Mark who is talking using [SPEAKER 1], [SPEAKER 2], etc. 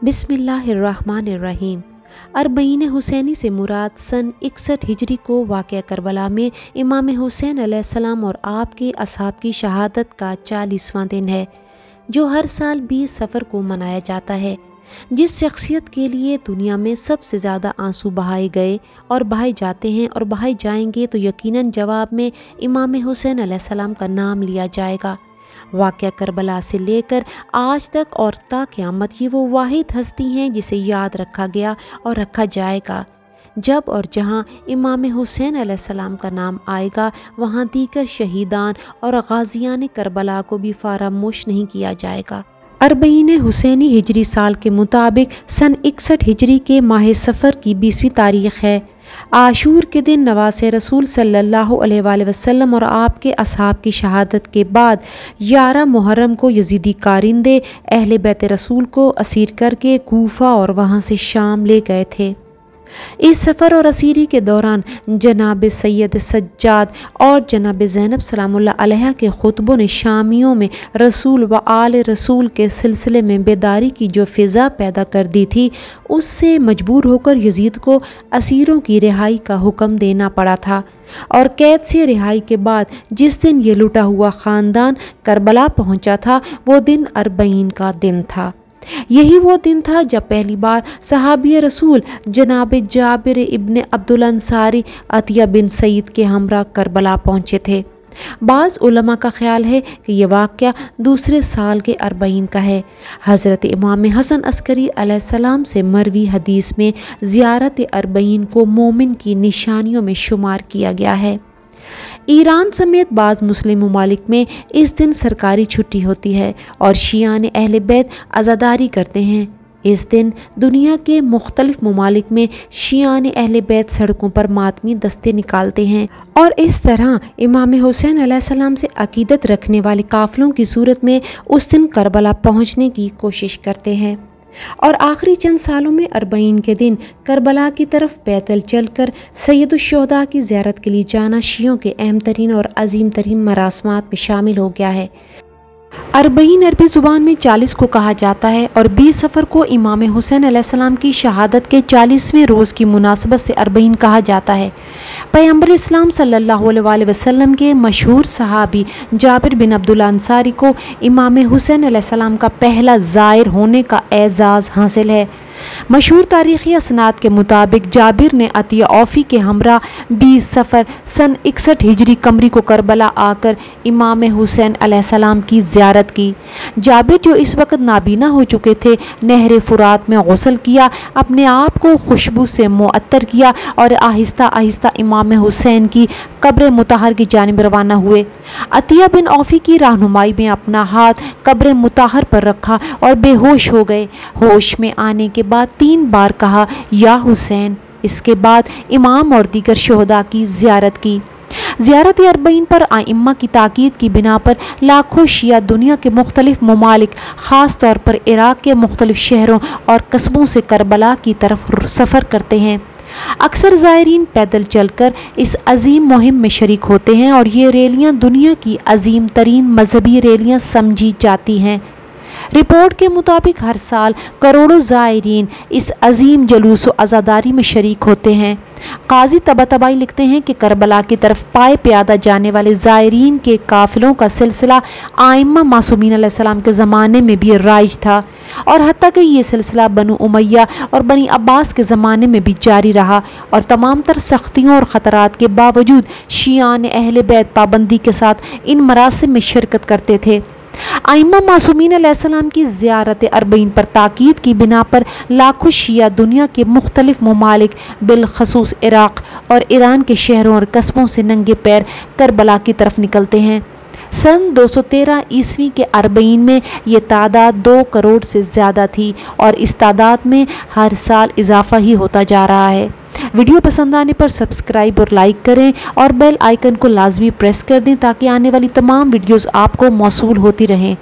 [SPEAKER 1] बिस्मिल्लाहिर्रहमानिर्रहीम। अरबईन हुसैनी से मुराद सन 61 हिजरी को वाक़या करबला में इमाम हुसैन अलैहिस्सलाम और आपके असहाब की शहादत का 40वां दिन है, जो हर साल 20 सफ़र को मनाया जाता है। जिस शख्सियत के लिए दुनिया में सबसे ज़्यादा आंसू बहाए गए और बहाए जाते हैं और बहाए जाएंगे, तो यकीनन जवाब में इमाम हुसैन अलैहिस्सलाम का नाम लिया जाएगा। वाक़या करबला से लेकर आज तक और ता क़यामत ये वो वाहिद हस्ती हैं जिसे याद रखा गया और रखा जाएगा। जब और जहाँ इमाम हुसैन अलैहिस्सलाम का नाम आएगा, वहाँ दीगर शहीदान और गाज़ियान करबला को भी फरामोश नहीं किया जाएगा। अरबईन हुसैनी हिजरी साल के मुताबिक सन 61 हिजरी के माह सफ़र की 20वीं तारीख़ है। आशूर के दिन नवासे रसूल सल्लल्लाहु अलैहि वसल्लम और आपके असहाब की शहादत के बाद 11 मुहर्रम को यजीदी कारिंदे अहले बैत रसूल को असीर करके कूफा और वहाँ से शाम ले गए थे। इस सफ़र और असीरी के दौरान जनाब सैयद सज्जाद और जनाब ज़ैनब सलामुल्लाह अलैहा के खुतबों ने शामियों में रसूल व आले रसूल के सिलसिले में बेदारी की जो फ़िज़ा पैदा कर दी थी, उससे मजबूर होकर यजीद को असीरों की रिहाई का हुक्म देना पड़ा था। और कैद से रिहाई के बाद जिस दिन ये लुटा हुआ ख़ानदान करबला पहुँचा था, वो दिन अरबईन का दिन था। यही वो दिन था जब पहली बार सहाबी रसूल जनाब जाबिर इब्न अब्दुल अंसारी अतिया बिन सईद के हमरा करबला पहुँचे थे। बाज़ उलमा का ख्याल है कि यह वाक़या दूसरे साल के अरबईन का है। हज़रत इमाम हसन अस्करी अलैहिस्सलाम से मरवी हदीस में ज़ियारत अरबईन को मोमिन की निशानियों में शुमार किया गया है। ईरान समेत बाज़ मुस्लिम ममालिक में इस दिन सरकारी छुट्टी होती है और शियाने अहले बैत अज़ादारी करते हैं। इस दिन दुनिया के मुख्तलिफ ममालिक में शियाने अहले बैत सड़कों पर मातमी दस्ते निकालते हैं और इस तरह इमाम हुसैन अलैहिस्सलाम से अकीदत रखने वाले काफ़िलों की सूरत में उस दिन करबला पहुँचने की कोशिश करते हैं। और आखिरी चंद सालों में अरबईन के दिन करबला की तरफ पैदल चलकर सैयदुश्शुहदा की ज़ियारत के लिए जाना शियों के अहम तरीन और अजीम तरीन मरासमात में शामिल हो गया है। अरबईन अरबी ज़ुबान में 40 को कहा जाता है और 20 सफ़र को इमाम हुसैन अलैहिस्सलाम की शहादत के 40वें रोज़ की मुनासबत से अरबईन कहा जाता है। पैगंबर इस्लाम सल्लल्लाहु अलैहि वसल्लम के मशहूर सहाबी जाबिर बिन अब्दुल अंसारी को इमाम हुसैन अलैहिस्सलाम का पहला ज़ायर होने का एज़ाज़ हासिल है। मशहूर तारीख़ी असनाद के मुताबिक जाबिर ने अतिया औफ़ी के हमरा 20 सफ़र सन 61 हिजरी कमरी को करबला आकर इमाम हुसैन अलैहिस्सलाम की ज़ियारत की। जाबिर, जो इस वक्त नाबीना हो चुके थे, नहर फ़ुरात में गौसल किया, अपने आप को खुशबू से मुअत्तर किया और आहिस्ता आहिस्ता इमाम हुसैन की कब्र मुताहर की जानिब रवाना हुए। अतिया बिन औफ़ी की रहनुमाई में अपना हाथ कब्र मुताहर पर रखा और बेहोश हो गए। होश में आने के बाद 3 बार कहा, या हुसैन। इसके बाद इमाम और दीगर शुहदा की ज़ियारत की। ज़ियारत अरबईन पर आइम्मा की ताकीद की बिना पर लाखों शिया दुनिया के मुख्तलिफ ममालिक, ख़ास तौर पर इराक़ के मुख्तलिफ शहरों और कस्बों से करबला की तरफ सफ़र करते हैं। अक्सर ज़ायरीन पैदल चलकर इस अजीम मुहिम में शरीक होते हैं और ये रैलियाँ दुनिया की अजीम तरीन मजहबी रैलियाँ समझी जाती हैं। रिपोर्ट के मुताबिक हर साल करोड़ों ज़ायरीन इस अजीम जुलूस व अज़ादारी में शरीक होते हैं। काजी तबातबाई लिखते हैं कि करबला की तरफ पाए प्यादा जाने वाले ज़ायरीन के काफ़िलों का सिलसिला आइम्मा मासूमीन अलैहिस्सलाम के ज़माने में भी राइज था और हत्ता कि ये सिलसिला बनु उमैया और बनी अब्बास के ज़माने में भी जारी रहा और तमाम तर सख्तियों और ख़तरात के बावजूद शियाने अहले बैत पाबंदी के साथ इन मरासिम में शिरकत करते थे। आइम्मा मासूमीन अलैहिस्सलाम की ज़ियारत अरबईन पर ताकीद की बिना पर लाखों शिया दुनिया के मुख्तलिफ ममालिक, बिलखसूस इराक़ और ईरान के शहरों और कस्बों से नंगे पैर करबला की तरफ निकलते हैं। सन 213 ईस्वी के अरबईन में ये तादाद 2 करोड़ से ज़्यादा थी और इस तादाद में हर साल इजाफा ही होता जा रहा है। वीडियो पसंद आने पर सब्सक्राइब और लाइक करें और बेल आइकन को लाजमी प्रेस कर दें ताकि आने वाली तमाम वीडियोस आपको मौसूल होती रहें।